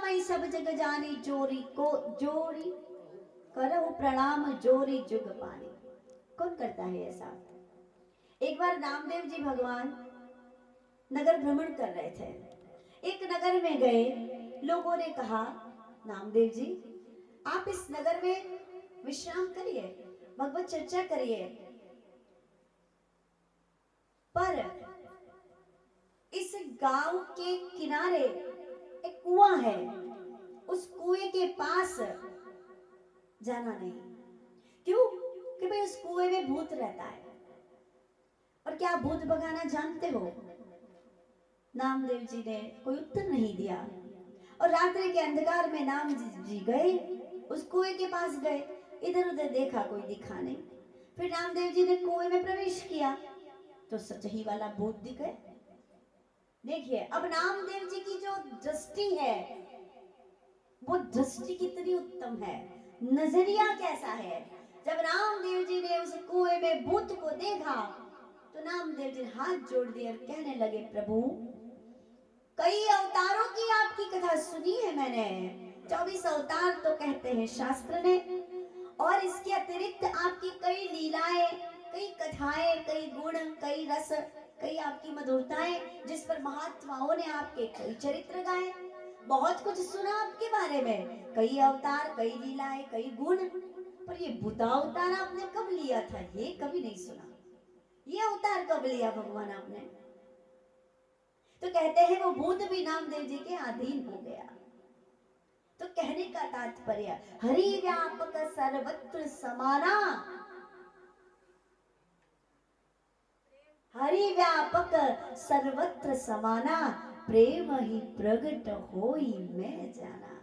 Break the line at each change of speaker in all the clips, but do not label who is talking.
मैं सब जग जानी, जोरी को जोरी करो प्रणाम, जोरी जुग पानी। कौन करता है ऐसा? एक बार नामदेव जी भगवान नगर भ्रमण कर रहे थे। एक नगर में गए, लोगों ने कहा नामदेव जी आप इस नगर में विश्राम करिए, भगवत चर्चा करिए, पर इस गांव के किनारे एक कुआं है, उस कुएं के पास जाना नहीं। क्यों? कि भाई उस कुएं में भूत रहता है। और क्या आप भूत भगाना जानते हो? नामदेव जी ने कोई उत्तर नहीं दिया और रात्रि के अंधकार में नाम जी गए, उस कुएं के पास गए, इधर उधर देखा, कोई दिखा नहीं। फिर नामदेव जी ने कुएं में प्रवेश किया तो सचही वाला भूत दिख गए। देखिए अब नामदेव जी की जो दृष्टि है वो दृष्टि कितनी उत्तम है, नजरिया कैसा है। जब नामदेव जी ने उस कुएं में भूत को देखा तो नामदेव जी ने हाथ जोड़ दिए और कहने लगे प्रभु कई अवतारों की आपकी कथा सुनी है मैंने, 24 अवतार तो कहते हैं शास्त्र ने, और इसके अतिरिक्त आपकी कई लीलाएं, कई कथाएं, कई गुण, कई रस, कई आपकी मधुरताएं, जिस पर महात्माओं ने आपके कई चरित्र गाए, बहुत कुछ सुना आपके बारे में, कई अवतार, कई लीलाएं, कई गुण, पर ये भूता अवतार आपने कब लिया था ये कभी नहीं सुना। ये अवतार कब लिया भगवान आपने? तो कहते हैं वो भूत भी नामदेव जी के अधीन हो गया। तो कहने का तात्पर्य हरि व्यापक सर्वत्र समाना, हरि व्यापक सर्वत्र समाना, प्रेम ही प्रगट होई मैं जाना।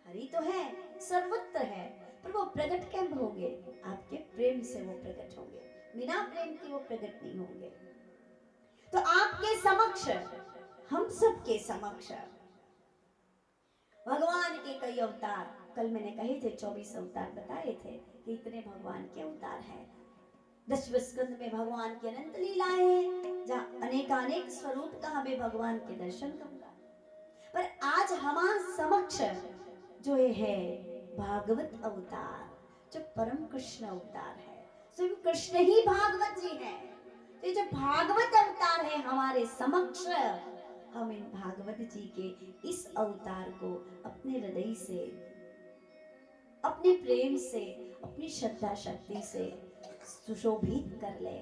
हरि तो है, सर्वत्र है, पर वो प्रकट कैसे होंगे? आपके प्रेम से वो प्रकट होंगे, बिना प्रेम के वो प्रकट नहीं होंगे। तो आपके समक्ष, हम सबके समक्ष भगवान के कई अवतार, कल मैंने कहे थे 24 अवतार बताए थे कि इतने भगवान के अवतार हैं। दशम स्कंद में भगवान की अनंत लीलाएं हैं, जहाँ अनेकानेक स्वरूप का हमें भगवान के दर्शन होगा। पर आज हमारे समक्ष जो है भागवत अवतार, जो परम कृष्ण अवतार है, स्वयं कृष्ण ही भागवत जी है। तो जो भागवत अवतार है हमारे समक्ष, हम इन भागवत जी के इस अवतार को अपने हृदय से, अपने प्रेम से, अपनी श्रद्धा शक्ति से सुशोभित कर ले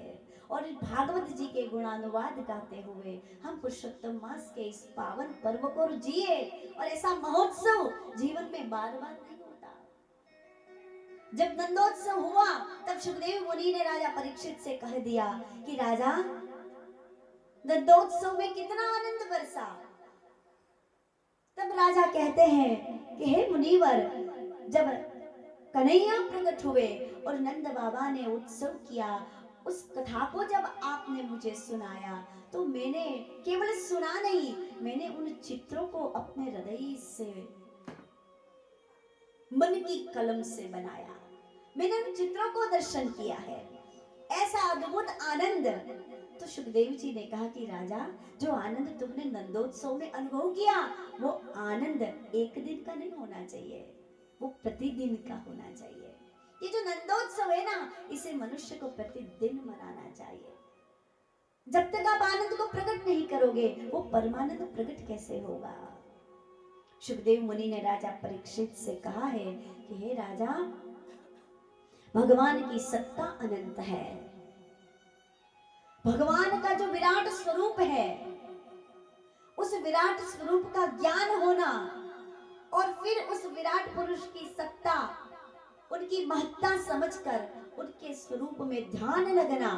और भागवत जी के गुणानुवाद गाते हुए हम पुरुषोत्तम मास के इस पावन पर्व को जिए। और ऐसा महोत्सव जीवन में बार बार नहीं होता। जब नंदोत्सव हुआ तब सुखदेव मुनि ने राजा परीक्षित से कह दिया कि राजा नंदोत्सव में कितना आनंद बरसा। तब राजा कहते हैं कि हे मुनिवर, जब कन्हैया प्रकट हुए और नंद बाबा ने उत्सव किया, उस कथा को जब आपने मुझे सुनाया तो मैंने केवल सुना नहीं, मैंने उन चित्रों को अपने हृदय से, मन की कलम से बनाया, मैंने उन चित्रों को दर्शन किया है। ऐसा अद्भुत आनंद। तो सुखदेव जी ने कहा कि राजा, जो आनंद तुमने नंदोत्सव में अनुभव किया वो आनंद एक दिन का नहीं होना चाहिए, वो प्रतिदिन का होना चाहिए। ये जो नंदोत्सव है ना, इसे मनुष्य को प्रतिदिन मनाना चाहिए। जब तक आप आनंद को प्रकट नहीं करोगे वो परमानंद प्रकट कैसे होगा? सुखदेव मुनि ने राजा परीक्षित से कहा है कि हे राजा, भगवान की सत्ता अनंत है, भगवान का जो विराट स्वरूप है, उस विराट स्वरूप का ज्ञान होना और फिर उस विराट पुरुष की सत्ता, उनकी महत्ता समझकर उनके स्वरूप में ध्यान लगना,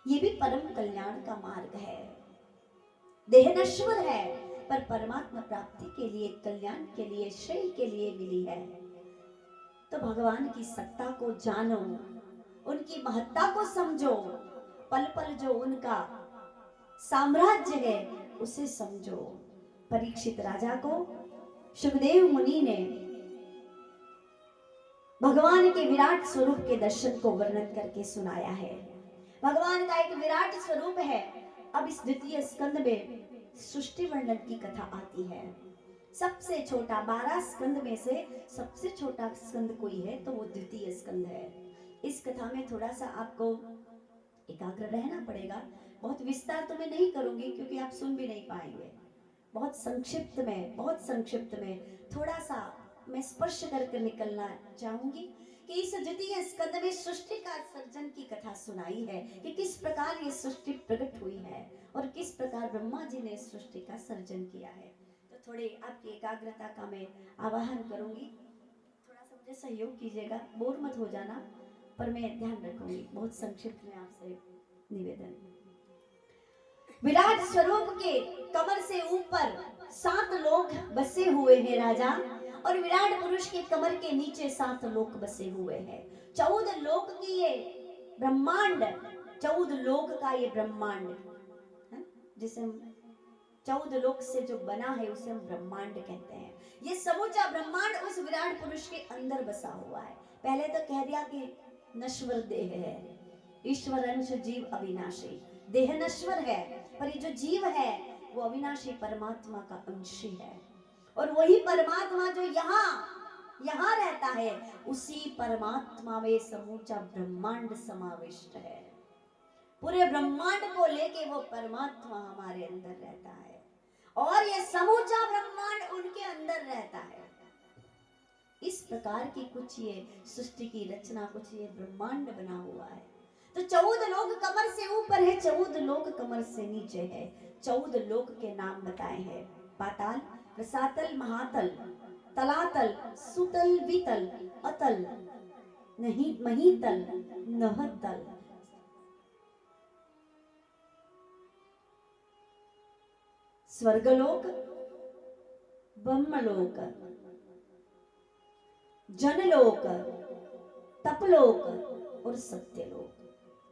ये भी परम कल्याण का मार्ग है। देह नश्वर है पर परमात्मा प्राप्ति के लिए, कल्याण के लिए, श्रेय के लिए मिली है। तो भगवान की सत्ता को जानो, उनकी महत्ता को समझो, पल पल जो उनका साम्राज्य है उसे समझो। परीक्षित राजा को सुखदेव मुनि ने भगवान के विराट स्वरूप के दर्शन को वर्णन करके सुनाया है। भगवान का एक विराट स्वरूप है अब इस द्वितीय स्कंद में सृष्टि वर्णन की कथा आती है। सबसे छोटा 12 स्कंद में से सबसे छोटा स्कंद कोई है तो वो द्वितीय स्कंद है। इस कथा में थोड़ा सा आपको एकाग्र रहना पड़ेगा। बहुत विस्तार तो मैं नहीं करूंगी क्योंकि आप सुन भी नहीं पाएंगे। बहुत संक्षिप्त में थोड़ा सा मैं स्पर्श करके निकलना चाहूंगी कि इस द्वितीय स्कंद में सृष्टि का सर्जन की कथा सुनाई है कि किस प्रकार ये सृष्टि प्रकट हुई है और किस प्रकार ब्रह्मा जी ने सृष्टि का सर्जन किया है। तो थोड़े आपकी एकाग्रता का मैं आवाहन करूंगी, थोड़ा सा मुझे सहयोग कीजिएगा, बोर मत हो जाना, पर मैं ध्यान रखूंगी। बहुत संक्षिप्त में आपसे निवेदन। विराट स्वरूप के कमर से ऊपर 7 लोक बसे हुए हैं राजा, और विराट पुरुष के कमर के नीचे 7 लोक बसे हुए हैं। 14 लोक की ये ब्रह्मांड, 14 लोक का ये ब्रह्मांड, जिसे हम 14 लोक से जो बना है उसे हम ब्रह्मांड कहते हैं। ये समूचा ब्रह्मांड उस विराट पुरुष के अंदर बसा हुआ है। पहले तो कह दिया कि नश्वर देह है, ईश्वर अंश जीव अविनाशी। देह नश्वर है पर ये जो जीव है वो अविनाशी परमात्मा का अंश है, और वही परमात्मा जो यहाँ रहता है, उसी परमात्मा में समूचा ब्रह्मांड समाविष्ट है। पूरे ब्रह्मांड को लेके वो परमात्मा हमारे अंदर रहता है और ये समूचा ब्रह्मांड उनके अंदर रहता है। इस प्रकार की कुछ ये सृष्टि की रचना, कुछ ये ब्रह्मांड बना हुआ है। तो 14 लोक कमर से ऊपर है, 14 लोक कमर से नीचे है। 14 लोक के नाम बताए हैं: पाताल, रसातल, महातल, तलातल, सुतल, वितल, अतल, नहीं महीतल, नहतल। स्वर्गलोक, ब्रह्मलोक, जनलोक, तपलोक और सत्यलोक,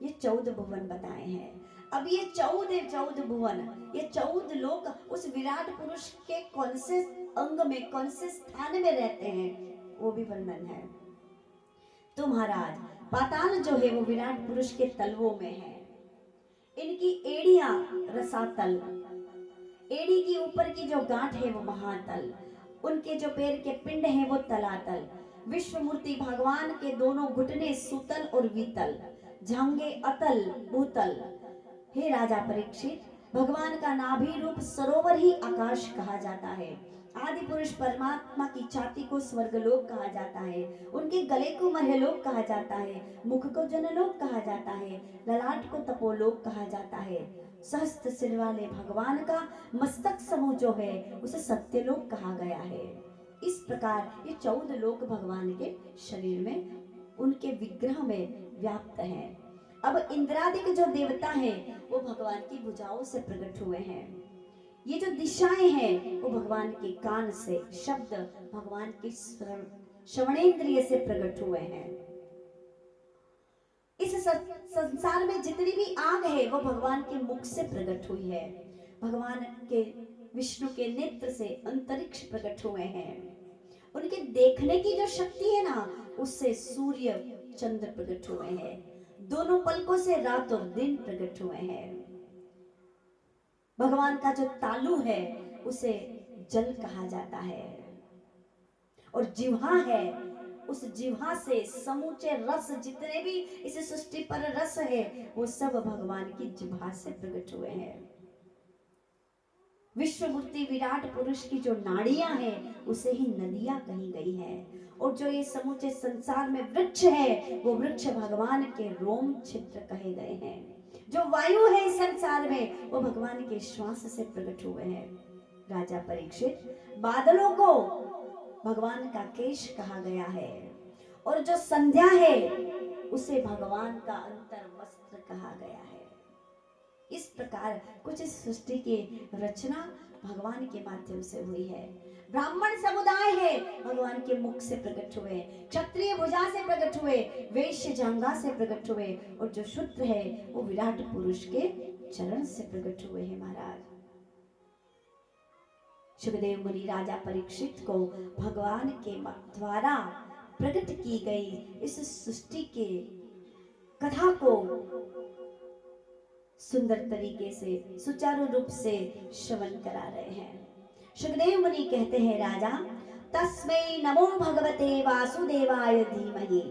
ये 14 भुवन बताए हैं। अब ये 14 भुवन, ये 14 लोक उस विराट पुरुष के कौन से अंग में, कौन से स्थान में रहते हैं, वो भी वर्णन है। तो महाराज, पाताल जो है वो विराट पुरुष के तलवों में है। इनकी एड़ियां रसातल, एड़ी की ऊपर की जो गांठ है वो महातल, उनके जो पैर के पिंड हैं वो तलातल। विश्व मूर्ति भगवान के दोनों घुटने सुतल और वितल, जांघे अतल भूतल। हे राजा परीक्षित, भगवान का नाभि रूप सरोवर ही आकाश कहा जाता है। आदि पुरुष परमात्मा की छाती को स्वर्गलोक कहा जाता है, उनके गले को मर्त्यलोक कहा जाता है, मुख को जनलोक कहा जाता है, ललाट को तपोलोक कहा जाता है। सहस्त्र सिर वाले भगवान का मस्तक समूह जो है उसे सत्यलोक कहा गया है। इस प्रकार ये 14 लोक भगवान के शरीर में, उनके विग्रह में व्याप्त हैं। अब इंद्रादिक जो देवता हैं वो भगवान की भुजाओं से प्रकट हुए हैं। ये जो दिशाएं हैं वो भगवान के कान से, शब्द भगवान के श्रवणेंद्रिय से प्रकट हुए हैं। इस संसार में जितनी भी आग है वो भगवान के मुख से प्रकट हुई है। भगवान के विष्णु के नेत्र से अंतरिक्ष प्रकट हुए हैं। उनके देखने की जो शक्ति है ना, उससे सूर्य चंद्र प्रकट हुए हैं। दोनों पलकों से रात और दिन प्रकट हुए हैं। भगवान का जो तालु है उसे जल कहा जाता है, और जिह्वा है, उस जिह्वा से समूचे रस, जितने भी इस सृष्टि पर रस है वो सब भगवान की जिह्वा से प्रकट हुए हैं। विश्व मूर्ति विराट पुरुष की जो नाड़ियां हैं उसे ही नदियां कही गई हैं, और जो ये समूचे संसार में वृक्ष है वो वृक्ष भगवान के रोम छिद्र कहे गए हैं। जो वायु है इस संसार में वो भगवान के श्वास से प्रकट हुए हैं। राजा परीक्षित, बादलों को भगवान का केश कहा गया है, और जो संध्या है उसे भगवान का अंतर वस्त्र कहा गया है। इस प्रकार कुछ इस सृष्टि की रचना भगवान के माध्यम से हुई है। ब्राह्मण समुदाय है भगवान के मुख से प्रकट हुए, क्षत्रिय भुजा से प्रकट हुए, वैश्य जांघा से प्रकट हुए, और जो शूद्र है वो विराट पुरुष के चरण से प्रकट हुए हैं। महाराज सुखदेव मुनि राजा परीक्षित को भगवान के द्वारा प्रकट की गई इस सृष्टि के कथा को सुंदर तरीके से सुचारू रूप से श्रवण करा रहे हैं। सुखदेव मुनि कहते हैं, राजा तस्मै नमो भगवते वासुदेवाय धीमहि।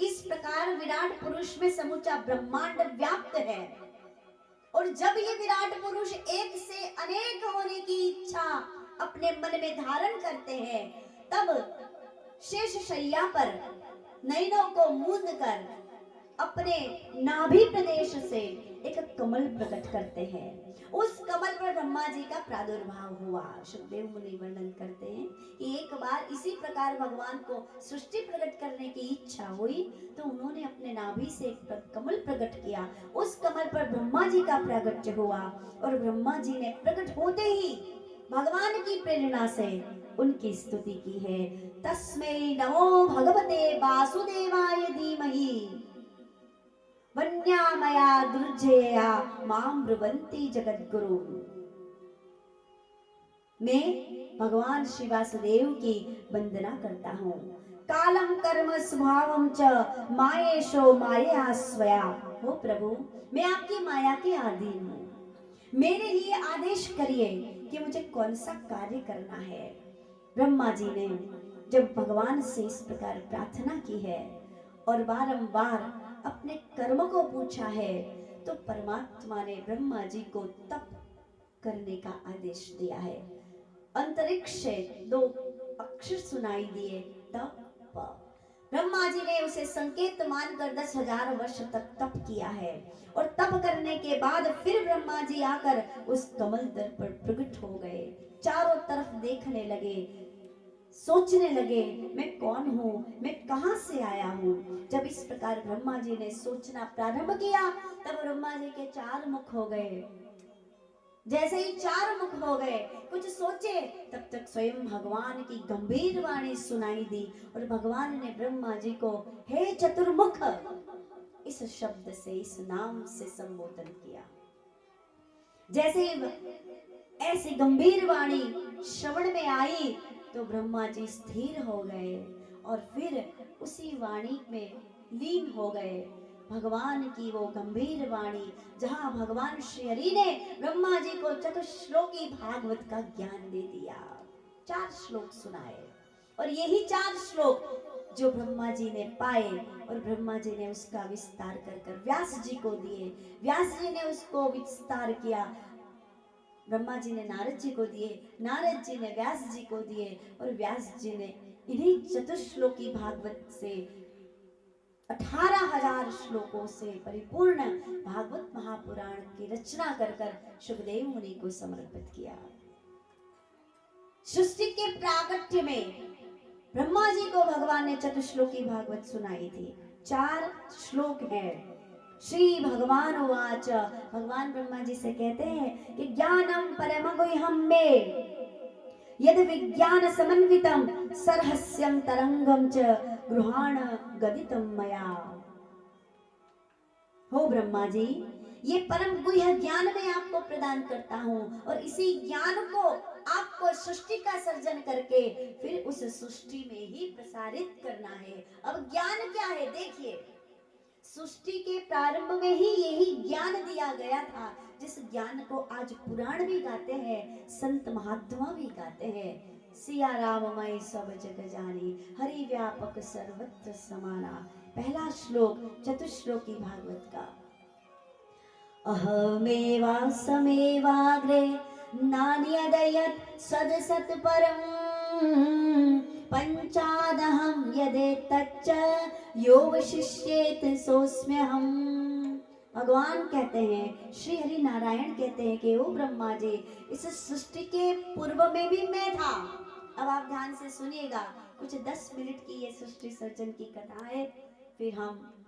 इस प्रकार विराट पुरुष में समूचा ब्रह्मांड व्याप्त है, और जब ये विराट पुरुष एक से अनेक होने की इच्छा अपने मन में धारण करते हैं, तब शेष शैया पर नयनों को मूंद कर अपने नाभि प्रदेश से एक कमल प्रकट करते हैं। उस कमल पर ब्रह्मा जी का प्रादुर्भाव हुआ। सुखदेव मुनि वर्णन करते हैं कि एक बार इसी प्रकार भगवान को सृष्टि प्रकट करने की इच्छा हुई, तो उन्होंने अपने नाभि से एक कमल प्रकट किया। उस कमल पर ब्रह्मा जी का प्रागट्य हुआ, और ब्रह्मा जी ने प्रकट होते ही भगवान की प्रेरणा से उनकी स्तुति की है। तस्मै नमो भगवते वासुदेवाय धीमहि वन्यामया दुर्जया मां ब्रुवन्ति जगद्गुरु। मैं भगवान श्री वासुदेव की वंदना करता हूँ। कालम कर्म स्वभावम च मायेशो माया स्वया। हो प्रभु, मैं आपकी माया के अधीन हूँ, मेरे लिए आदेश करिए कि मुझे कौन सा कार्य करना है। ब्रह्मा जी ने जब भगवान से इस प्रकार प्रार्थना की है और बारंबार अपने कर्म को पूछा है, तो परमात्मा ने ब्रह्मा जी को तप करने का आदेश दिया है। अंतरिक्ष से 2 अक्षर सुनाई दिए, तप। ब्रह्मा जी ने उसे संकेत मानकर 10,000 वर्ष तक तप किया है, और तप करने के बाद फिर ब्रह्मा जी आकर उस कमल दल पर प्रकट हो गए। चारों तरफ देखने लगे, सोचने लगे, मैं कौन हूँ, मैं कहां से आया हूँ। जब इस प्रकार ब्रह्मा जी ने सोचना प्रारंभ किया, तब ब्रह्मा जी के 4 मुख हो गए। जैसे ही 4 मुख हो गए, कुछ सोचे, तब तक स्वयं भगवान की गंभीर वाणी सुनाई दी, और भगवान ने ब्रह्मा जी को हे चतुर्मुख इस शब्द से, इस नाम से संबोधन किया। जैसे ऐसी गंभीर वाणी श्रवण में आई, तो ब्रह्मा जी स्थिर हो गए और फिर उसी वाणी में लीन हो गए। भगवान की वो गंभीर वाणी, जहां भगवान श्री हरि ने ब्रह्मा जी को चतुश्लोकी भागवत का ज्ञान दे दिया। 4 श्लोक सुनाए, और यही 4 श्लोक जो ब्रह्मा जी ने पाए, और ब्रह्मा जी ने उसका विस्तार कर व्यास जी को दिए। व्यास जी ने उसको विस्तार किया, ब्रह्मा जी ने नारद जी को दिए, नारद जी ने व्यास जी को दिए, और व्यास जी ने इन्हीं चतुश्लोकी भागवत से 18,000 श्लोकों से परिपूर्ण भागवत महापुराण की रचना कर सुखदेव मुनि को समर्पित किया। सृष्टि के प्राकट्य में ब्रह्मा जी को भगवान ने चतुश्लोकी भागवत सुनाई थी। 4 श्लोक है। श्री भगवान उवाच, भगवान ब्रह्मा जी से कहते हैं कि ज्ञानम परम गुह्यम मे यद विज्ञान समन्वितम सरहस्यम तरंगम च गृहाण गदितम मया। हो ब्रह्मा जी, ये परम गुह्य ज्ञान मैं आपको प्रदान करता हूँ, और इसी ज्ञान को आपको सृष्टि का सर्जन करके फिर उस सृष्टि में ही प्रसारित करना है। अब ज्ञान क्या है, देखिए, सृष्टि के प्रारंभ में ही यही ज्ञान दिया गया था, जिस ज्ञान को आज पुराण भी गाते हैं, संत महात्मा भी गाते हैं। सिया राममय सब जग जानी, हरि व्यापक सर्वत्र समाना। पहला श्लोक चतुश्लोकी भागवत का। अहमेवा समेवाग्रे नान्यदयत् सदसत् परम् पंचादहं यदेतच्च यो वशिष्येत सोऽस्म्यहम्। भगवान कहते हैं, श्री हरि नारायण कहते हैं कि ओ ब्रह्मा जी, इस सृष्टि के पूर्व में भी मैं था। अब आप ध्यान से सुनिएगा, कुछ 10 मिनट की ये सृष्टि सर्जन की कथा है, फिर हम